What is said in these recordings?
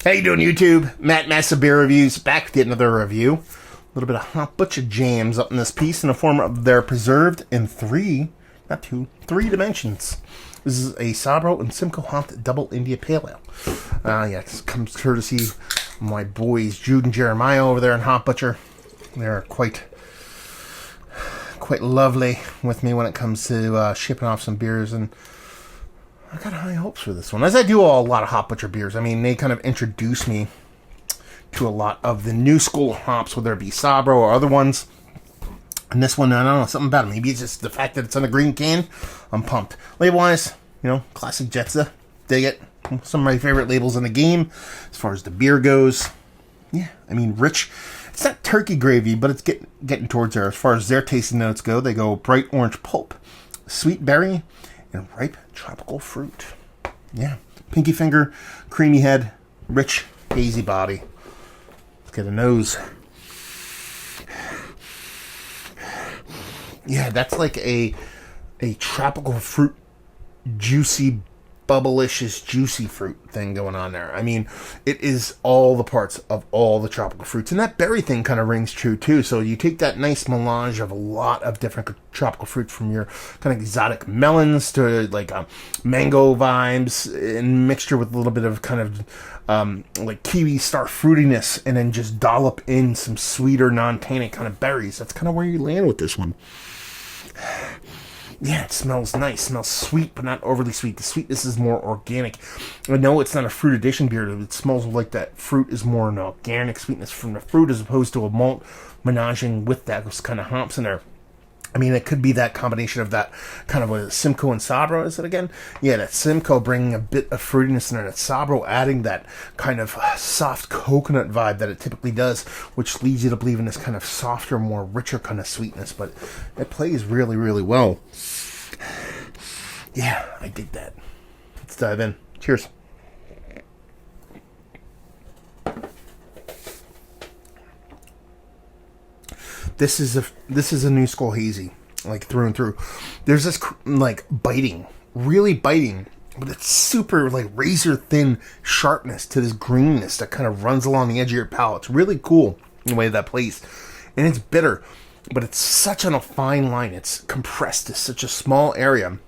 How you doing, YouTube? Matt Massa Beer Reviews back with yet another review. A little bit of Hop Butcher jams up in this piece in the form of they're preserved in three dimensions. This is a Sabro and Simcoe hopped double India Pale Ale. This comes courtesy of my boys Jude and Jeremiah over there in Hop Butcher. They're quite lovely with me when it comes to shipping off some beers, and I got high hopes for this one, as I do a lot of Hop Butcher beers. I mean, they kind of introduce me to a lot of the new school hops, whether it be Sabro or other ones. And this one, I don't know, something about it. Maybe it's just the fact that it's on a green can. I'm pumped. Label-wise, classic Jetsa. Dig it. Some of my favorite labels in the game as far as the beer goes. Yeah, I mean, rich. It's not turkey gravy, but it's getting towards there. As far as their tasting notes go, they go bright orange pulp, sweet berry, and ripe tropical fruit. Yeah. Pinky finger, creamy head, rich, hazy body. Let's get a nose. Yeah, that's like a tropical fruit, juicy, bubblicious, juicy fruit thing going on there. I mean, it is all the parts of all the tropical fruits. And that berry thing kind of rings true, too. So you take that nice melange of a lot of different tropical fruits, from your kind of exotic melons to like mango vibes, in mixture with a little bit of kind of like kiwi star fruitiness, and then just dollop in some sweeter, non-tannic kind of berries. That's kind of where you land with this one. Yeah, it smells nice. It smells sweet, but not overly sweet. The sweetness is more organic. I know it's not a fruit addition beer. It smells like that fruit is more an organic sweetness from the fruit, as opposed to a malt menaging with those kind of hops in there. I mean, it could be that combination of that kind of a Simcoe and Sabro, is it again? Yeah, that Simcoe bringing a bit of fruitiness in there, that Sabro adding that kind of soft coconut vibe that it typically does, which leads you to believe in this kind of softer, more richer kind of sweetness, but it plays really, really well. Yeah, I dig that. Let's dive in. Cheers. This is a new school hazy, like through and through. There's this like biting, really biting, but it's super like razor thin sharpness to this greenness that kind of runs along the edge of your palate. It's really cool in the way that plays, and it's bitter, but it's such on a fine line. It's compressed to such a small area.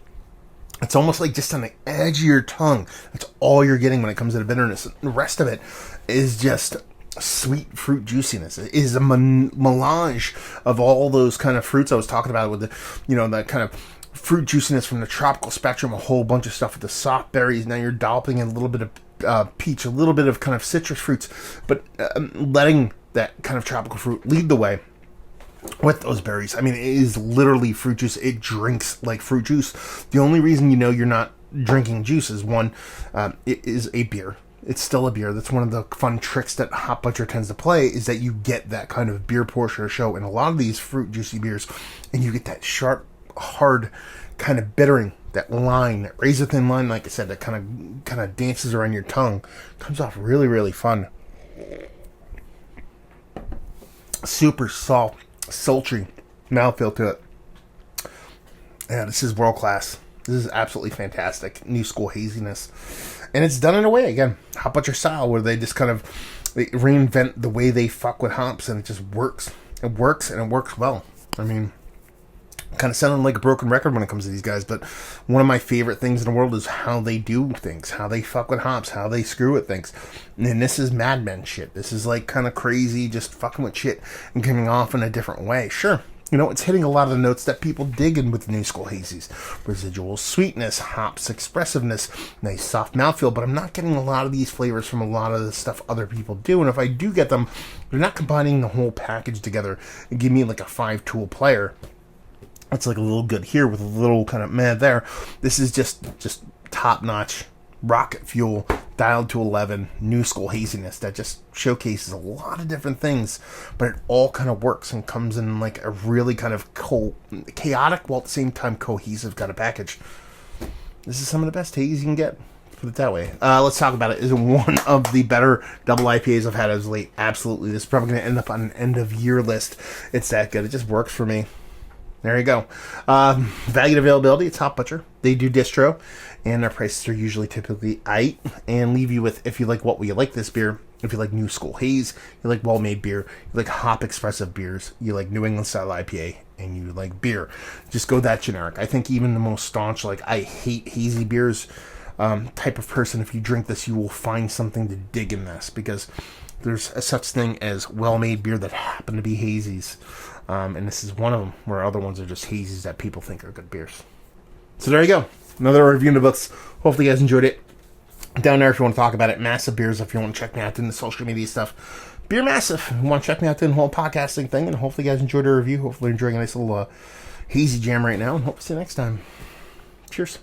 It's almost like just on the edge of your tongue. That's all you're getting when it comes to the bitterness. The rest of it is just sweet fruit juiciness. It is a melange of all those kind of fruits I was talking about, with the that kind of fruit juiciness from the tropical spectrum, a whole bunch of stuff with the soft berries. Now you're dolloping in a little bit of peach, a little bit of kind of citrus fruits, but letting that kind of tropical fruit lead the way with those berries. I mean, it is literally fruit juice. It drinks like fruit juice. The only reason you're not drinking juice is, one, it is a beer. It's still a beer. That's one of the fun tricks that Hop Butcher tends to play, is that you get that kind of beer portion of show in a lot of these fruit juicy beers, and you get that sharp, hard kind of bittering, that line, that razor thin line, like I said, that kind of dances around your tongue. Comes off really, really fun. Super soft, sultry mouthfeel to it. Yeah, this is world class. This is absolutely fantastic. New school haziness. And it's done in a way, again, Hop Butcher style, where they just kind of reinvent the way they fuck with hops, and it just works. It works, and it works well. I mean, kind of sounding like a broken record when it comes to these guys, but one of my favorite things in the world is how they do things, how they fuck with hops, how they screw with things. And this is Mad Men shit. This is like kind of crazy, just fucking with shit and coming off in a different way. Sure, it's hitting a lot of the notes that people dig in with new school hazies. Residual sweetness, hops, expressiveness, nice soft mouthfeel, but I'm not getting a lot of these flavors from a lot of the stuff other people do. And if I do get them, they're not combining the whole package together and give me like a 5-tool player. It's like a little good here with a little kind of meh there. This is just top-notch rocket fuel, dialed to 11, new school haziness that just showcases a lot of different things, but it all kind of works and comes in like a really kind of chaotic, while at the same time cohesive kind of package. This is some of the best haze you can get, put it that way. Let's talk about it. Is one of the better double IPAs I've had as of late. Absolutely. This is probably going to end up on an end of year list. It's that good. It just works for me. There you go. Value and availability, it's Hop Butcher. They do distro, and their prices are usually typically aight, and leave you with, if you like what we like this beer, if you like New School Haze, you like well-made beer, you like hop expressive beers, you like New England style IPA, and you like beer, just go that generic. I think even the most staunch, like, I hate hazy beers type of person, if you drink this, you will find something to dig in this, because there's a such thing as well-made beer that happen to be hazies. And this is one of them, where other ones are just hazies that people think are good beers. So there you go. Another review in the books. Hopefully you guys enjoyed it. Down there if you want to talk about it. Massive Beers if you want to check me out in the social media stuff. Beer Massive if you want to check me out in the whole podcasting thing. And hopefully you guys enjoyed the review. Hopefully you're enjoying a nice little hazy jam right now. And hope to see you next time. Cheers.